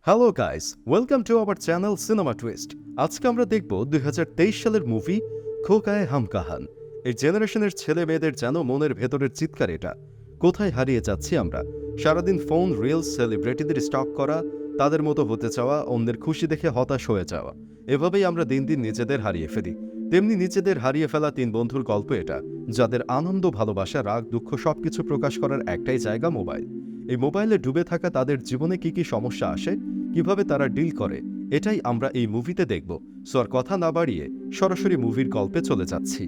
Hello guys, welcome to our channel cinema twist. আজকে আমরা দেখব 2023 সালের মুভি খোকায়ে হাম কাহান। এই জেনারেশনের ছেলে মেয়েদের যেন মনের ভেতরের চিৎকার এটা। কোথায় হারিয়ে যাচ্ছি আমরা? সারাদিন ফোন, রিলস, সেলিব্রিটিদের স্টক করা, তাদের মতো হতে চাওয়া, অন্যের খুশি দেখে হতাশ হয়ে যাওয়া। এভাবেই আমরা দিন দিন নিজেদের হারিয়ে ফেলি। তেমনি নিজেদের হারিয়ে ফেলা তিন বন্ধুর গল্প এটা, যাদের আনন্দ, ভালোবাসা, রাগ, দুঃখ সবকিছু প্রকাশ করার একটাই জায়গা মোবাইল। এই মোবাইলে ডুবে থাকা তাদের জীবনে কি কি সমস্যা আসে, কিভাবে তারা ডিল করে, এটাই আমরা এই মুভিতে দেখব। সো আর কথা না বাড়িয়ে সরাসরি মুভির গল্পে চলে যাচ্ছি।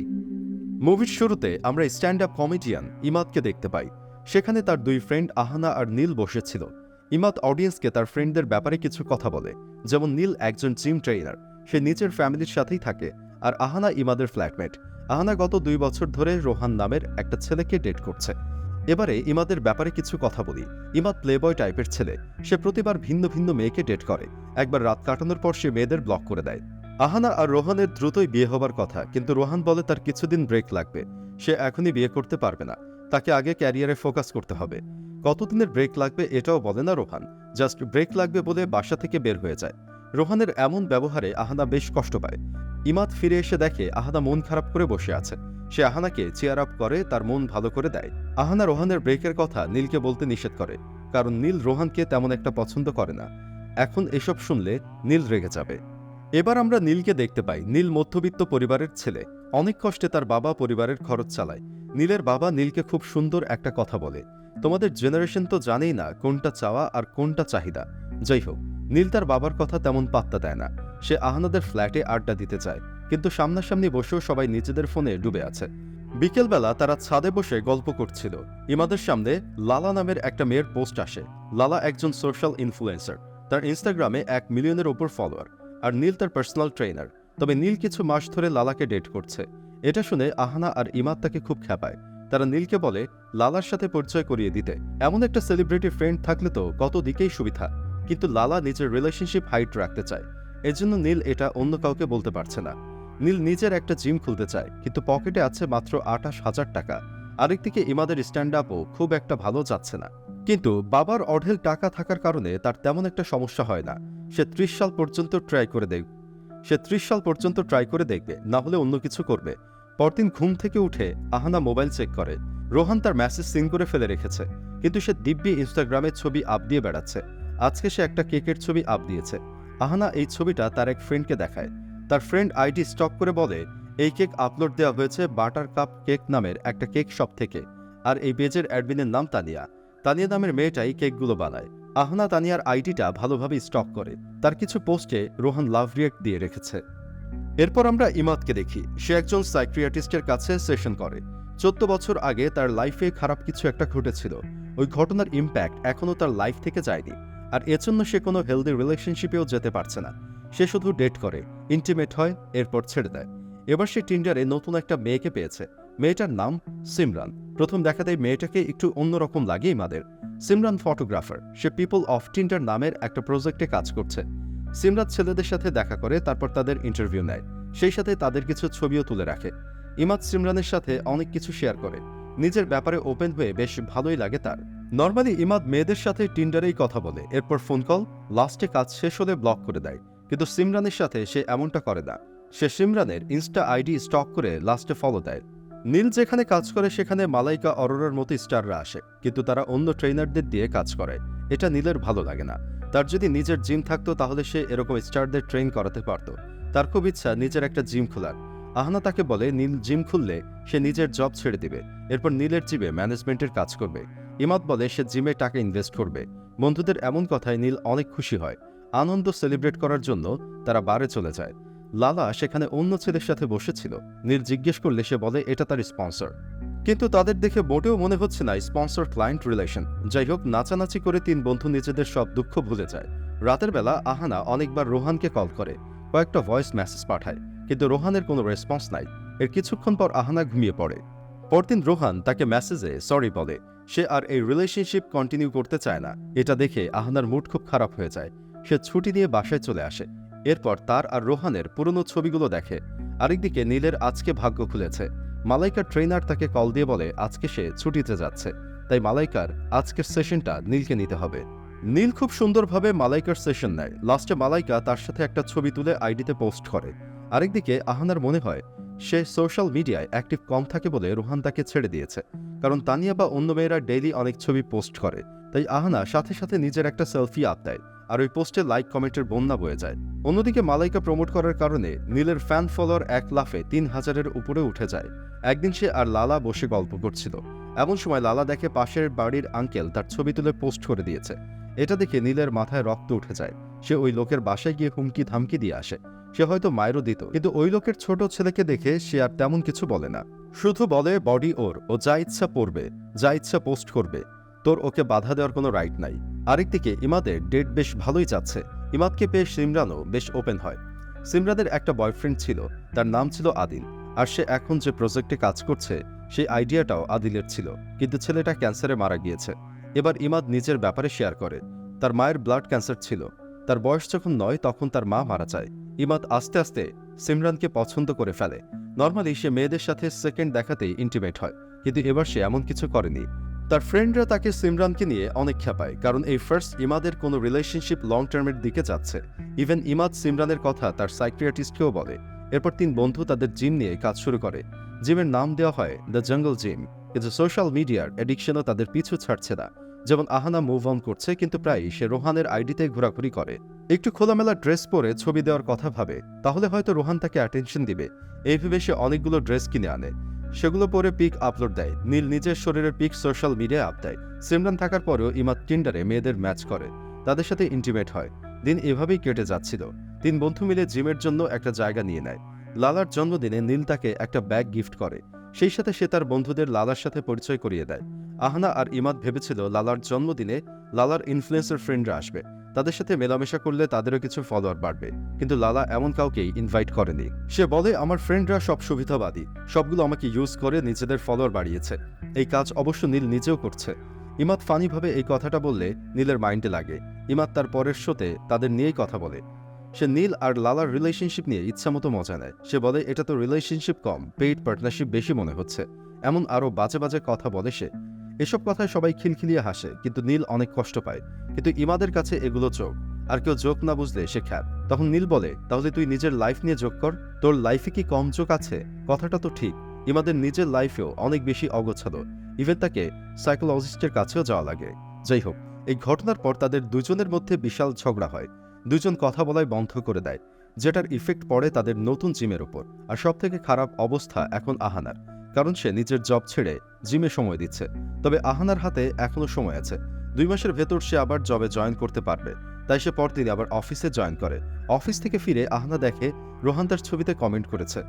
মুভির শুরুতে আমরা স্ট্যান্ড আপ কমেডিয়ান ইমাদকে দেখতে পাই। সেখানে তার দুই ফ্রেন্ড আহানা আর নীল বসেছিল। ইমাদ অডিয়েন্সকে তার ফ্রেন্ডদের ব্যাপারে কিছু কথা বলে, যেমন নীল একজন জিম ট্রেইনার, সে নিজের ফ্যামিলির সাথেই থাকে, আর আহানা ইমাদের ফ্ল্যাটমেট। আহানা গত 2 বছর ধরে রোহান নামের একটা ছেলেকে ডেট করছে। এবারে ইমাদের ব্যাপারে কিছু কথা বলি। ইমাদ প্লেবয় টাইপের ছেলে, সে প্রতিবার ভিন্ন ভিন্ন মেয়েকে ডেট করে। একবার রাত কাটানোর পর সে মেয়েদের ব্লক করে দেয়। আহানা আর রোহানের দ্রুতই বিয়ে হবার কথা, কিন্তু রোহান বলে তার কিছুদিন ব্রেক লাগবে, সে এখনই বিয়ে করতে পারবে না, তাকে আগে ক্যারিয়ারে ফোকাস করতে হবে। কতদিনের ব্রেক লাগবে এটাও বলে না রোহান, জাস্ট ব্রেক লাগবে বলে বাসা থেকে বের হয়ে যায়। রোহানের এমন ব্যবহারে আহানা বেশ কষ্ট পায়। ইমাদ ফিরে এসে দেখে আহানা মন খারাপ করে বসে আছে। সে আহানাকে চেয়ার আপ করে, তার মন ভালো করে দেয়। আহানা রোহানের ব্রেকের কথা নীলকে বলতে নিষেধ করে, কারণ নীল রোহানকে তেমন একটা পছন্দ করে না। এখন এসব শুনলে নীল রেগে যাবে। এবার আমরা নীলকে দেখতে পাই। নীল মধ্যবিত্ত পরিবারের ছেলে, অনেক কষ্টে তার বাবা পরিবারের খরচ চালায়। নীলের বাবা নীলকে খুব সুন্দর একটা কথা বলে, তোমাদের জেনারেশন তো জানেই না কোনটা চাওয়া আর কোনটা চাহিদা। যাই হোক, নীল তার বাবার কথা তেমন পাত্তা দেয় না। সে আহানাদের ফ্ল্যাটে আড্ডা দিতে চায়, কিন্তু সামনাসামনি বসেও সবাই নিজেদের ফোনে ডুবে আছে। বিকেলবেলা তারা ছাদে বসে গল্প করছিল। ইমাদের সামনে লালা নামের একটা মেয়ের পোস্ট আসে। লালা একজন সোশ্যাল ইনফ্লুয়েন্সার, তার ইনস্টাগ্রামে 1 মিলিয়নের ওপর ফলোয়ার, আর নীল তার পার্সোনাল ট্রেনার। তবে নীল কিছু মাস ধরে লালাকে ডেট করছে। এটা শুনে আহানা আর ইমাদ তাকে খুব খেপায়। তারা নীলকে বলে লালার সাথে পরিচয় করিয়ে দিতে, এমন একটা সেলিব্রিটি ফ্রেন্ড থাকলে তো কত দিকেই সুবিধা। কিন্তু লালা নিজের রিলেশনশিপ হাইট রাখতে চায়, এজন্য নীল এটা অন্য কাউকে বলতে পারছে না। নীল নিজের একটা জিম খুলতে চায়, কিন্তু পকেটে আছে মাত্র 28,000 টাকা। আরেকদিকে ইমাদের স্ট্যান্ড আপও খুব একটা ভালো যাচ্ছে না। কিন্তু বাবার অঢেল টাকা থাকার কারণে তার তেমন একটা সমস্যা হয় না। সে 30 সাল পর্যন্ত ট্রাই করে দেখবে, না হলে অন্য কিছু করবে। পরদিন ঘুম থেকে উঠে আহানা মোবাইল চেক করে। রোহান তার মেসেজ সিন করে ফেলে রেখেছে, কিন্তু সে দিব্যি ইনস্টাগ্রামে ছবি আপ দিয়ে বেড়াচ্ছে। আজকে সে একটা কেকের ছবি আপ দিয়েছে। আহানা এই ছবিটা তার এক ফ্রেন্ডকে দেখায়। তার ফ্রেন্ড আইডি স্টক করে বলে, এই কেক আপলোড দেওয়া হয়েছে বাটার কাপ কেক নামের একটা কেক শপ থেকে, আর এই পেজের অ্যাডমিনের নাম তানিয়া। তানিয়া নামের মেয়েটাই কেকগুলো বানায়। আহানা তানিয়ার আইডিটা ভালোভাবে স্টক করে। তার কিছু পোস্টে রোহান লাভ রিয়েক্ট দিয়ে রেখেছে। এরপর আমরা ইমাদকে দেখি। সে একজন সাইক্রিয়াটিস্টের কাছে সেশন করে। 14 বছর আগে তার লাইফে খারাপ কিছু একটা ঘটেছিল। ওই ঘটনার ইম্প্যাক্ট এখনও তার লাইফ থেকে যায়নি, আর এজন্য সে কোনো হেলদি রিলেশনশিপেও যেতে পারছে না। সে শুধু ডেট করে, ইন্টিমেট হয়, এরপর ছেড়ে দেয়। এবার সে টিন্ডারে নতুন একটা মেয়েকে পেয়েছে। মেয়েটার নাম সিমরান। প্রথম দেখাতেই মেয়েটাকে একটু অন্যরকম লাগে ইমাদের। সিমরান ফটোগ্রাফার, সে পিপল অফ টিন্ডার নামের একটা প্রজেক্টে কাজ করছে। সিমরান ছেলেদের সাথে দেখা করে, তারপর তাদের ইন্টারভিউ নেয়, সেই সাথে তাদের কিছু ছবিও তুলে রাখে। ইমাদ সিমরানের সাথে অনেক কিছু শেয়ার করে, নিজের ব্যাপারে ওপেন হয়ে বেশ ভালোই লাগে তার। নর্মালি ইমাদ মেয়েদের সাথে টিন্ডারেই কথা বলে, এরপর ফোন কল, লাস্টে কাজ শেষ হলে ব্লক করে দেয়। কিন্তু সিমরানের সাথে সে এমনটা করে না। সে সিমরানের ইনস্টা আইডি স্টক করে লাস্টে ফলো দেয়। নীল যেখানে কাজ করে সেখানে মালাইকা, অরোরার মতো স্টাররা আসে, কিন্তু তারা অন্য ট্রেনারদের দিয়ে কাজ করে। এটা নীলের ভালো লাগে না। তার যদি নিজের জিম থাকতো তাহলে সে এরকম স্টারদের ট্রেন করাতে পারত। তার খুব ইচ্ছা নিজের একটা জিম খোলার। আহানা তাকে বলে নীল জিম খুললে সে নিজের জব ছেড়ে দিবে, এরপর নীলের জিমে ম্যানেজমেন্টের কাজ করবে। ইমাদ বলে সে জিমে টাকা ইনভেস্ট করবে। বন্ধুদের এমন কথায় নীল অনেক খুশি হয়। আনন্দ সেলিব্রেট করার জন্য তারা বারে চলে যায়। লালা সেখানে অন্য ছেলের সাথে বসেছিল। নীল জিজ্ঞেস করলে সে বলে এটা তার স্পন্সর, কিন্তু তাদের দেখে মোটেও মনে হচ্ছে না স্পন্সর ক্লায়েন্ট রিলেশন। যাই হোক, নাচানাচি করে 3 বন্ধু নিজেদের সব দুঃখ ভুলে যায়। রাতের বেলা আহানা অনেকবার রোহানকে কল করে, কয়েকটা ভয়েস মেসেজ পাঠায়, কিন্তু রোহানের কোনো রেসপন্স নাই। এর কিছুক্ষণ পর আহানা ঘুমিয়ে পড়ে। পরদিন রোহান তাকে মেসেজে সরি বলে, সে আর এই রিলেশনশিপ কন্টিনিউ করতে চায় না। এটা দেখে আহানার মুড খুব খারাপ হয়ে যায়। সে ছুটি নিয়ে বাসায় চলে আসে। এরপর তার আর রোহানের পুরনো ছবিগুলো দেখে। আরেকদিকে নীলের আজকে ভাগ্য খুলেছে। মালাইকার ট্রেনার তাকে কল দিয়ে বলে আজকে সে ছুটিতে যাচ্ছে, তাই মালাইকার আজকের সেশনটা নীলকে নিতে হবে। নীল খুব সুন্দরভাবে মালাইকার সেশন নেয়। লাস্টে মালাইকা তার সাথে একটা ছবি তুলে আইডিতে পোস্ট করে। আরেকদিকে আহানার মনে হয় সে সোশ্যাল মিডিয়ায় অ্যাক্টিভ কম থাকে বলে রোহান তাকে ছেড়ে দিয়েছে, কারণ তানিয়া বা অন্য মেয়েরা ডেইলি অনেক ছবি পোস্ট করে। তাই আহানা সাথে সাথে নিজের একটা সেলফি আপ দেয়, আর ওই পোস্টে লাইক কমেন্টের বন্যা বয়ে যায়। অন্যদিকে মালাইকা প্রমোট করার কারণে নীলের ফ্যান ফলোয়ার এক লাফে 3000-এর উপরে উঠে যায়। একদিন সে আর লালা বসে গল্প করছিল, এমন সময় লালা দেখে পাশের বাড়ির আঙ্কেল তার ছবি তুলে পোস্ট করে দিয়েছে। এটা দেখে নীলের মাথায় রক্ত উঠে যায়। সে ওই লোকের বাসায় গিয়ে হুমকি ধামকি দিয়ে আসে। সে হয়তো মায়েরও দিত, কিন্তু ওই লোকের ছোট ছেলেকে দেখে সে আর তেমন কিছু বলে না, শুধু বলে বডি ওর, ও যা ইচ্ছা পড়বে, যা ইচ্ছা পোস্ট করবে, তোর ওকে বাধা দেওয়ার কোনো রাইট নাই। আরেকদিকে ইমাদের ডেট বেশ ভালোই যাচ্ছে। ইমাদকে পেয়ে সিমরানও বেশ ওপেন হয়। সিমরানের একটা বয়ফ্রেন্ড ছিল, তার নাম ছিল আদিল, আর সে এখন যে প্রজেক্টে কাজ করছে সেই আইডিয়াটাও আদিলের ছিল, কিন্তু ছেলেটা ক্যান্সারে মারা গিয়েছে। এবার ইমাদ নিজের ব্যাপারে শেয়ার করে। তার মায়ের ব্লাড ক্যান্সার ছিল, তার বয়স যখন 9 তখন তার মা মারা যায়। ইমাদ আস্তে আস্তে সিমরানকে পছন্দ করে ফেলে। নর্মালি সে মেয়েদের সাথে সেকেন্ড দেখাতেই ইন্টিমেট হয়, কিন্তু এবার সে এমন কিছু করেনি। তার ফ্রেন্ডরা তাকে সিমরানকে নিয়ে অনেক খেপায়, কারণ এই ফার্স্ট ইমাদের কোনো রিলেশনশিপ লং টার্মের দিকে যাচ্ছে। ইভেন ইমাদ সিমরানের কথা তার সাইকিয়াট্রিস্টকেও বলে। এরপর 3 বন্ধু তাদের জিম নিয়ে কাজ শুরু করে। জিমের নাম দেওয়া হয় দ্য জঙ্গল জিম, কিন্তু সোশ্যাল মিডিয়ার অ্যাডিকশনও তাদের পিছু ছাড়ছে না। যেমন আহানা মুভ অন করছে, কিন্তু প্রায়ই সে রোহানের আইডিতে ঘোরাঘুরি করে। একটু খোলামেলা ড্রেস পরে ছবি দেওয়ার কথা ভাবে, তাহলে হয়তো রোহান তাকে অ্যাটেনশন দিবে। এই ভেবে সে অনেকগুলো ড্রেস কিনে আনে, সেগুলো পরে পিক আপলোড দেয়। নীল নিজের শরীরের পিক সোশ্যাল মিডিয়ায় আপ দেয়। সিমরান থাকার পরেও ইমাদ টিন্ডারে মেয়েদের ম্যাচ করে, তাদের সাথে ইন্টিমেট হয়। দিন এভাবেই কেটে যাচ্ছিল। 3 বন্ধু মিলে জিমের জন্য একটা জায়গা নিয়ে নেয়। লালার জন্মদিনে নীল তাকে একটা ব্যাগ গিফট করে। সেই সাথে সে তার বন্ধুদের লালার সাথে পরিচয় করিয়ে দেয়। আহানা আর ইমাদ ভেবেছিল লালার জন্মদিনে লালার ইনফ্লুয়েন্সার ফ্রেন্ডরা আসবে, তাদের সাথে মেলামেশা করলে তাদেরও কিছু ফলোয়ার বাড়বে। কিন্তু লালা এমন কাউকেই ইনভাইট করেনি। সে বলে, আমার ফ্রেন্ডরা সব সুবিধাবাদী, সবগুলো আমাকে ইউজ করে নিজেদের ফলোয়ার বাড়িয়েছে। এই কাজ অবশ্য নীল নিজেও করছে। ইমাদ ফানিভাবে এই কথাটা বললে নীলের মাইন্ডে লাগে। ইমাদ তার পরের শোতে তাদের নিয়েই কথা বলে। সে নীল আর লালার রিলেশনশিপ নিয়ে ইচ্ছামতো মজা নেয়। সে বলে, এটা তো রিলেশনশিপ কম, পেইড পার্টনারশিপ বেশি মনে হচ্ছে। এমন আরও বাজে বাজে কথা বলে সে। এসব কথায় সবাই খিলখিলিয়ে হাসে, কিন্তু নীল অনেক কষ্ট পায়। কিন্তু ইমাদের কাছে এগুলো জোক, আর কেউ জোক না বুঝলে সে খ্যাত। তখন নীল বলে, তাহলে তুই নিজের লাইফ নিয়ে জোক কর, তোর লাইফে কি কম জোক আছে? কথাটা তো ঠিক। ইমাদের নিজের লাইফেও অনেক বেশি অগোছালো। ইভেন তাকে সাইকোলজিস্টের কাছেও যাওয়া লাগে। যাই হোক, এই ঘটনার পর তাদের দুজনের মধ্যে বিশাল ঝগড়া হয়। দুজন কথা বলাই বন্ধ করে দেয়, যেটার ইফেক্ট পড়ে তাদের নতুন জিমের ওপর। আর সবথেকে খারাপ অবস্থা এখন আহানার, কারণ সে নিজের জব ছেড়ে জিমে সময় দিচ্ছে। তবে আহানার হাতে এখনও সময় আছে। 2 মাসের ভেতর সে আবার জবে জয়েন করতে পারবে। তাই সে পরদিন আবার অফিসে জয়েন করে। অফিস থেকে ফিরে আহানা দেখে রোহান তার ছবিতে কমেন্ট করেছে।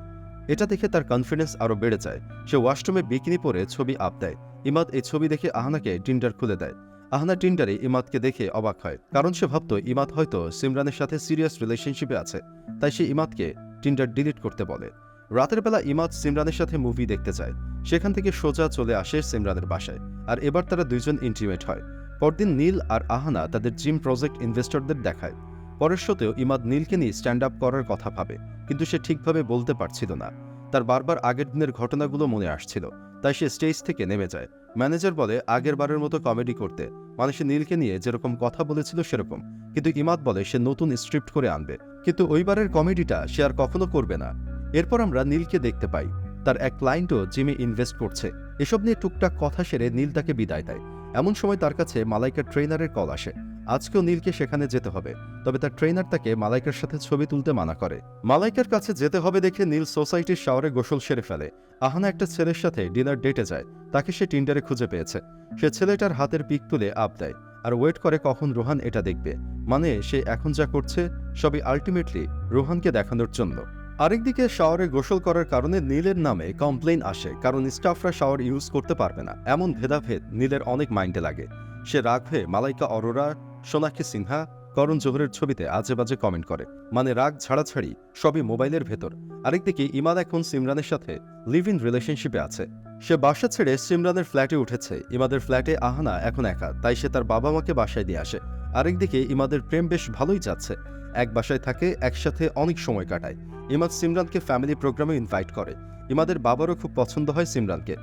এটা দেখে তার কনফিডেন্স আরও বেড়ে যায়। সে ওয়াশরুমে বিকিনি পরে ছবি আপ দেয়। ইমাদ এই ছবি দেখে আহানাকে টিন্ডার খুলে দেয়। আহানা টিন্ডারে ইমাদকে দেখে অবাক হয়, কারণ সে ভাবত ইমাদ হয়তো সিমরানের সাথে সিরিয়াস রিলেশনশিপে আছে। তাই সে ইমাদকে টিন্ডার ডিলিট করতে বলে। রাতের বেলা ইমাদ সিমরানের সাথে মুভি দেখতে যায়। সেখান থেকে সোজা চলে আসে সিমরানের বাসায়, আর এবার তারা দুইজন ইন্টিমেট হয়। পরদিন নীল আর আহানা তাদের জিম প্রজেক্ট ইনভেস্টরদের দেখায়। পরের শোতেও ইমাদ নীলকে নিয়ে স্ট্যান্ড আপ করার কথা ভাবে, কিন্তু সে ঠিকভাবে বলতে পারছিল না। তার বারবার আগের দিনের ঘটনাগুলো মনে আসছিল, তাই সে স্টেজ থেকে নেমে যায়। ম্যানেজার বলে আগের বারের মতো কমেডি করতে, মানে সে নীলকে নিয়ে যেরকম কথা বলেছিল সেরকম। কিন্তু ইমাদ বলে সে নতুন স্ক্রিপ্ট করে আনবে, কিন্তু ওইবারের কমেডিটা সে আর কখনো করবে না। এরপর আমরা নীলকে দেখতে পাই, তার এক ক্লায়েন্টও জিমে ইনভেস্ট করছে। এসব নিয়ে টুকটাক কথা সেরে নীল তাকে বিদায় দেয়। এমন সময় তার কাছে মালাইকার ট্রেনারের কল আসে। আজকেও নীলকে সেখানে যেতে হবে, তবে তার ট্রেনার তাকে মালাইকার সাথে ছবি তুলতে মানা করে। মালাইকার কাছে যেতে হবে দেখে নীল সোসাইটির শাওয়ারে গোসল সেরে ফেলে। আহানা একটা ছেলের সাথে ডিনার ডেটে যায়, তাকে সে টিন্ডারে খুঁজে পেয়েছে। সে ছেলেটার হাতের পিক তুলে আপ দেয়, আর ওয়েট করে কখন রোহান এটা দেখবে। মানে সে এখন যা করছে সবই আলটিমেটলি রোহানকে দেখানোর জন্য। আরেকদিকে শাওয়ারে গোসল করার কারণে নীলের নামে কমপ্লেইন আসে, কারণ স্টাফরা শাওয়ার ইউজ করতে পারবে না। এমন ভেদাভেদ নীলের অনেক মাইন্ডে লাগে। সে রাগ হয়ে মালাইকা অরোরা, সোনাক্ষী সিনহা, করণ জোহরের ছবিতে আজে বাজে কমেন্ট করে। মানে রাগ ছাড়াছাড়ি সবই মোবাইলের ভেতর। আরেকদিকে ইমাদ এখন সিমরানের সাথে লিভ ইন রিলেশনশিপে আছে। সে বাসা ছেড়ে সিমরানের ফ্ল্যাটে উঠেছে। ইমাদের ফ্ল্যাটে আহানা এখন একা, তাই সে তার বাবা মাকে বাসায় দিয়ে আসে। আরেকদিকে ইমাদের প্রেম বেশ ভালোই যাচ্ছে। এক বাসায় থাকে, একসাথে অনেক সময় কাটায়। ইমাদ সিমরানকে ফ্যামিলি প্রোগ্রামে ইনভাইট করে। ইমাদের বাবারও খুব পছন্দ হয় সিমরানকে।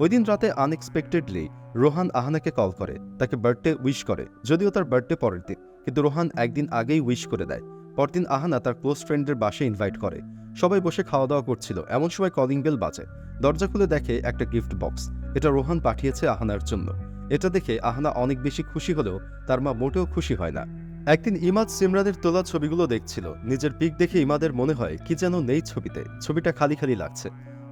ওই দিন রাতে আনএক্সপেক্টেডলি রোহান আহানাকে কল করে, তাকে বার্থডে উইশ করে। যদিও তার বার্থডে পরের দিন, কিন্তু রোহান একদিন আগেই উইশ করে দেয়। পরদিন আহানা তার ক্লোজ ফ্রেন্ডের বাসায় ইনভাইট করে। সবাই বসে খাওয়া দাওয়া করছিল, এমন সময় কলিং বেল বাজে। দরজা খুলে দেখে একটা গিফট বক্স। এটা রোহান পাঠিয়েছে আহানার জন্য। এটা দেখে আহানা অনেক বেশি খুশি হলেও তার মা মোটেও খুশি হয় না। একদিন ইমাদ সিমরানের তোলা ছবিগুলো দেখছিল। নিজের পিক দেখে ইমাদের মনে হয় কি যেন নেই ছবিতে, ছবিটা খালি খালি লাগছে।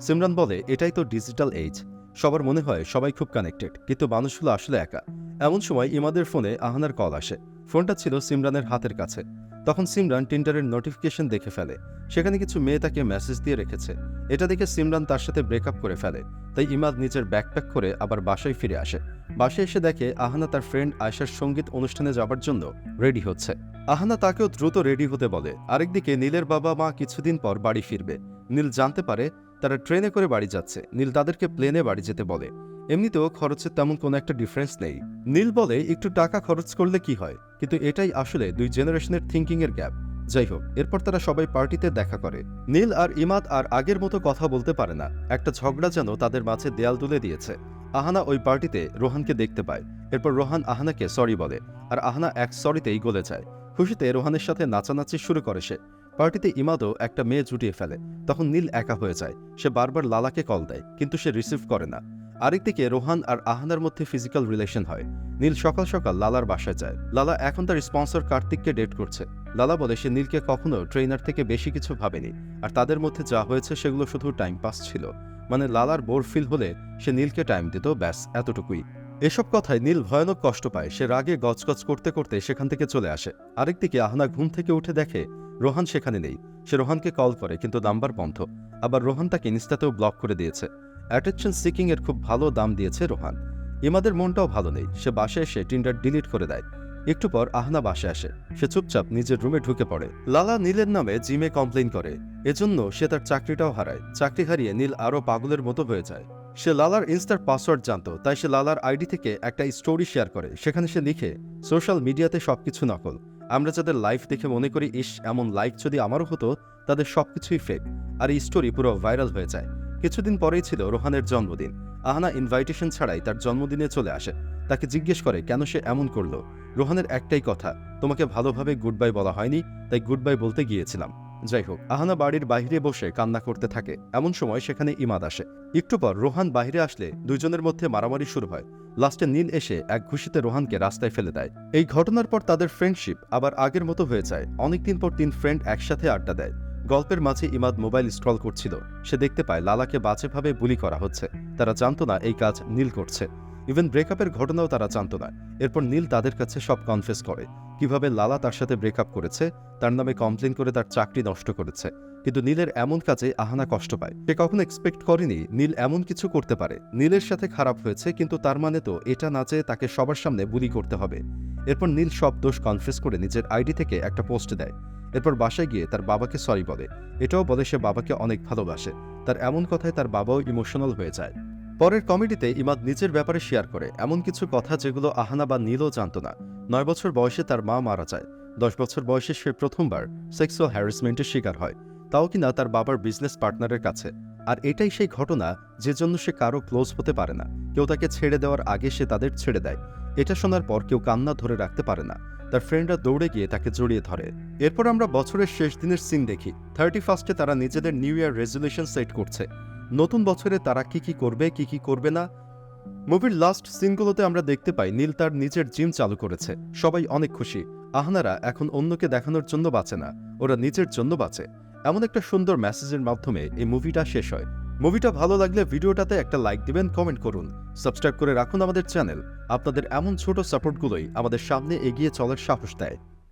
সিমরান বলে, এটাই তো ডিজিটাল এজ, সবার মনে হয় সবাই খুব কানেক্টেড, কিন্তু মানুষগুলো আসলে একা। এমন সময় ইমাদের ফোনে আহানার কল আসে। ফোনটা ছিল সিমরানের হাতের কাছে। তখন সিমরান টিন্ডারের নোটিফিকেশন দেখে ফেলে। সেখানে কিছু মেয়ে তাকে মেসেজ দিয়ে রেখেছে। এটা দেখে সিমরান তার সাথে ব্রেকআপ করে ফেলে। তাই ইমাদ নিজের ব্যাকপ্যাক করে আবার বাসায় ফিরে আসে। বাসায় এসে দেখে আহানা তার ফ্রেন্ড আয়েশার সঙ্গীত অনুষ্ঠানে যাবার জন্য রেডি হচ্ছে। আহানা তাকেও দ্রুত রেডি হতে বলে। আরেকদিকে নীলের বাবা মা কিছুদিন পর বাড়ি ফিরবে। নীল জানতে পারে তারা ট্রেনে করে বাড়ি যাচ্ছে। নীল তাদেরকে প্লেনে বাড়ি যেতে বলে। এমনিতেও খরচের তেমন কোনো একটা ডিফারেন্স নেই। নীল বলে, একটু টাকা খরচ করলে কি হয়, কিন্তু এটাই আসলে দুই জেনারেশনের থিঙ্কিং এর গ্যাপ। যাই হোক, এরপর তারা সবাই পার্টিতে দেখা করে। নীল আর ইমাদ আর আগের মতো কথা বলতে পারে না। একটা ঝগড়া যেন তাদের মাঝে দেয়াল তুলে দিয়েছে। আহানা ওই পার্টিতে রোহানকে দেখতে পায়। এরপর রোহান আহানাকে সরি বলে, আর আহানা এক সরিতেই গলে যায়। খুশিতে রোহানের সাথে নাচানাচি শুরু করে সে। পার্টিতে ইমাদও একটা মেয়ে জুটিয়ে ফেলে। তখন নীল একা হয়ে যায়। সে বারবার লালাকে কল দেয়, কিন্তু সে রিসিভ করে না। আরেকদিকে রোহান আর আহানার মধ্যে ফিজিক্যাল রিলেশন হয়। নীল সকাল সকাল লালার বাসায় যায়। লালা এখন তার স্পন্সর কার্তিককে ডেট করছে। লালা বলে সে নীলকে কখনো ট্রেনার থেকে বেশি কিছু ভাবেনি, আর তাদের মধ্যে যা হয়েছে সেগুলো শুধু টাইম পাস ছিল। মানে লালার বোর ফিল হলে সে নীলকে টাইম দিত, ব্যাস এতটুকুই। এসব কথায় নীল ভয়ানক কষ্ট পায়। সে রাগে গজগজ করতে করতে সেখান থেকে চলে আসে। আরেকদিকে আহানা ঘুম থেকে উঠে দেখে রোহান সেখানে নেই। সে রোহানকে কল করে, কিন্তু নাম্বার বন্ধ। আবার রোহান তাকে ইনস্টাতেও ব্লক করে দিয়েছে। অ্যাটেনশন সিকিং এর খুব ভালো দাম দিয়েছে রোহান। ইমাদের মনটাও ভালো নেই। সে বাসায় এসে টিন্ডার ডিলিট করে দেয়। একটু পর আহানা বাসায় আসে। সে চুপচাপ নিজের রুমে ঢুকে পড়ে। লালা নীলের নামে জিমে কমপ্লেইন করে। এজন্য সে তার চাকরিটাও হারায়। চাকরি হারিয়ে নীল আরও পাগলের মতো হয়ে যায়। সে লালার ইনস্টার পাসওয়ার্ড জানতো, তাই সে লালার আইডি থেকে একটা স্টোরি শেয়ার করে। সেখানে সে লিখে, সোশ্যাল মিডিয়াতে সবকিছু নকল। আমরা যাদের লাইফ দেখে মনে করি ইস এমন লাইফ যদি আমারও হতো, তাদের সবকিছুই ফেক। আর এই স্টোরি পুরো ভাইরাল হয়ে যায়। কিছুদিন পরেই ছিল রোহানের জন্মদিন। আহানা ইনভাইটেশন ছাড়াই তার জন্মদিনে চলে আসে। তাকে জিজ্ঞেস করে কেন সে এমন করলো। রোহানের একটাই কথা, তোমাকে ভালোভাবে গুড বাই বলা হয়নি, তাই গুড বাই বলতে গিয়েছিলাম। যাই হোক, আহানা বাড়ির বাইরে বসে কান্না করতে থাকে। এমন সময় সেখানে ইমাদ আসে। একটু পর রোহান বাইরে আসলে দুজনের মধ্যে মারামারি শুরু হয়। লাস্টে নীল এসে এক ঘুষিতে রোহানকে রাস্তায় ফেলে দেয়। এই ঘটনার পর তাদের ফ্রেন্ডশিপ আবার আগের মতো হয়ে যায়। অনেকদিন পর তিন ফ্রেন্ড একসাথে আড্ডা দেয়। গল্পের মাঝে ইমাদ মোবাইল স্ক্রল করছিল। সে দেখতে পায় লালাকে বাজেভাবে বুলি করা হচ্ছে। তারা জানতো না এই কাজ নীল করছে। ইভেন ব্রেকআপের ঘটনাও তারা জানতো না। এরপর নীল তাদের কাছে সব কনফেস করে, কিভাবে লালা তার সাথে ব্রেকআপ করেছে, তার নামে কমপ্লেন করে তার চাকরি নষ্ট করেছে। কিন্তু নীলের এমন কাজে আহানা কষ্ট পায়। সে কখনো এক্সপেক্ট করেনি নীল এমন কিছু করতে পারে। নীলের সাথে খারাপ হয়েছে, কিন্তু তার মানে তো এটা না যে তাকে সবার সামনে বুলি করতে হবে। এরপর নীল সব দোষ কনফেস করে নিজের আইডি থেকে একটা পোস্ট দেয়। এরপর বাসায় গিয়ে তার বাবাকে সরি বলে। এটাও বলে সে বাবাকে অনেক ভালোবাসে। তার এমন কথায় তার বাবাও ইমোশনাল হয়ে যায়। পরের কমেডিতে ইমাদ নিজের ব্যাপারে শেয়ার করে এমন কিছু কথা যেগুলো আহানা বা নীলও জানতো না। 9 বছর বয়সে তার মা মারা যায়। 10 বছর বয়সে সে প্রথমবার সেক্সুয়াল হ্যারাসমেন্টের শিকার হয়, তাও কিনা তার বাবার বিজনেস পার্টনারের কাছে। আর এটাই সেই ঘটনা যে জন্য সে কারো ক্লোজ হতে পারে না। কেউ তাকে ছেড়ে দেওয়ার আগে সে তাদের ছেড়ে দেয়। এটা শোনার পর কেউ কান্না ধরে রাখতে পারে না। তার ফ্রেন্ডরা দৌড়ে গিয়ে তাকে জড়িয়ে ধরে। এরপর আমরা বছরের শেষ দিনের সিন দেখি। 31 তারা নিজেদের নিউ ইয়ার রেজলিউশন সেট করছে। নতুন বছরে তারা কি কি করবে, কি কি করবে না। মুভির লাস্ট সিনগুলোতে আমরা দেখতে পাই নীল তার নিজের জিম চালু করেছে। সবাই অনেক খুশি। আহানারা এখন অন্যকে দেখানোর জন্য বাঁচে না, ওরা নিজের জন্য বাঁচে। এমন একটা সুন্দর মেসেজের মাধ্যমে এই মুভিটা শেষ হয়। মুভিটা ভালো লাগলে ভিডিওটাতে একটা লাইক দিবেন, কমেন্ট করুন, সাবস্ক্রাইব করে রাখুন আমাদের চ্যানেল। আপনাদের এমন ছোট সাপোর্টগুলোই আমাদের সামনে এগিয়ে চলার সাহস দেয়।